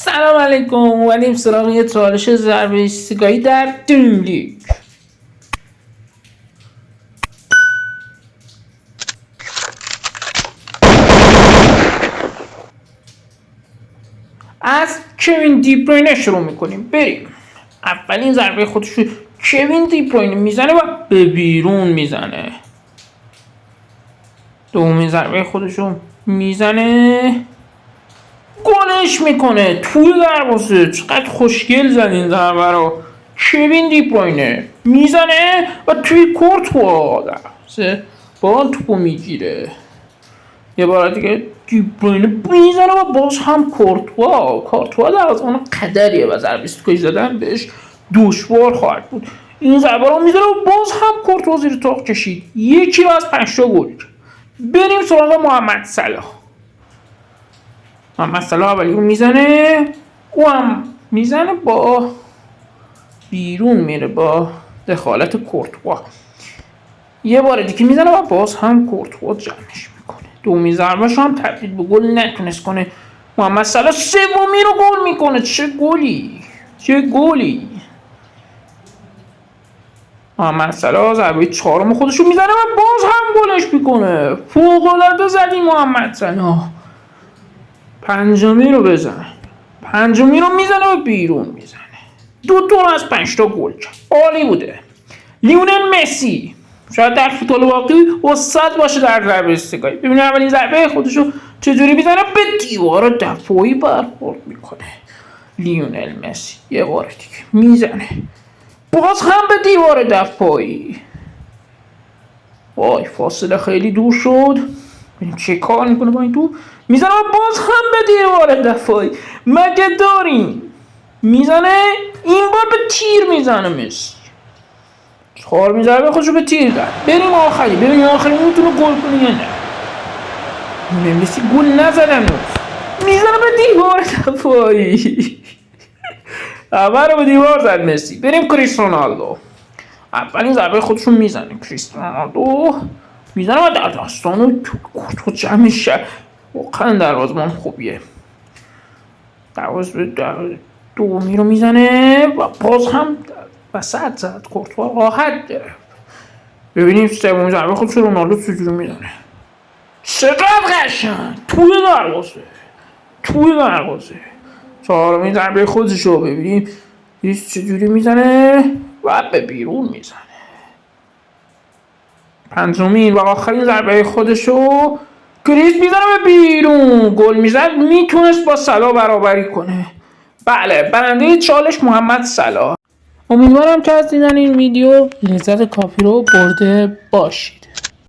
سلام علیکم. اومدیم سراغ یه چالش ضربه ایستگاهی در دریم لیگ. از کوین دی بروینه شروع میکنیم. بریم. اولین ضربه خودشو کوین دی بروینه میزنه و به بیرون میزنه. دومین ضربه خودشو میزنه، گلش میکنه توی دروازه. چقدر خوشگل زد این ضربه رو. کوین دی بروینه میزنه و توی کورتوا دروازه بال توپو میگیره. یه بار دیگه دی بروینه میزنه و باز هم کورتوا دروازه اون قدریه و ضربه ایستگاهی زدن بهش دشوار خواهد بود. این ضربه رو میزنه و باز هم کورتوا زیر تاق کشید. یکی از 5 تا گل. بریم سراغ محمد صلاح. محمد صلاح اولی رو میزنه، او هم میزنه با بیرون میره با دخالت کورتوا. یه بار دیگه میزنه و باز هم کورتوا جمعش میکنه. دومی ضربه‌ش هم تبدیل به گل نتونست کنه. محمد صلاح سومی رو گل میکنه. چه گلی. محمد صلاح ضربه چهارم خودش رو میزنه و باز هم گلش میکنه. فوق‌العاده زدی محمد صلاح. پنجمی رو میزنه و بیرون میزنه. 2 از 5 تا گل کرد. عالی بوده. لیونل مسی شاید در فوتبال واقعی استاد باشه در ضربه ایستگاهی. ببینید اولین ضربه خودشو چجوری میزنه، به دیوار دفاعی برخورد میکنه. لیونل مسی یه بار دیگه میزنه، باز هم به دیوار دفاعی. وای فاصله خیلی دور شد. ببین چه کار میکنه با این تو. میزنه و باز هم به دیوار دفاعی. مگه داریم؟ میزنه، این بار به تیر میزنه. مسی 4 میزنه به خودشو به تیر زد. بریم آخری، ببینیم آخری میتونه گل کنه یا نه. مسی گل نزدن. میزنه به دیوار دفاعی. اول رو به دیوار زد مسی. بریم کریستیانو رونالدو. اولین ضربه خودشون میزنه. کریستیانو رونالدو میزنه و در داستان تو جمعش واقعا دروازه‌بان خوبیه. دروازه دومی رو میزنه و باز هم وسط زد. کورتوا راحت گرفت. ببینیم سومین ضربه خودش رونالدو چجوری میزنه. چقدر قشنگ توی دروازه. چهارمین ضربه خودش رو ببینیم چجوری میزنه و به بیرون میزنه. پنجمین و آخرین ضربه خودشو کریس میزنه به بیرون. گل میزد، میتونست با صلاح برابری کنه. بله، برنده چالش محمد صلاح. امیدوارم که از دیدن این ویدیو لذت کافی رو برده باشید.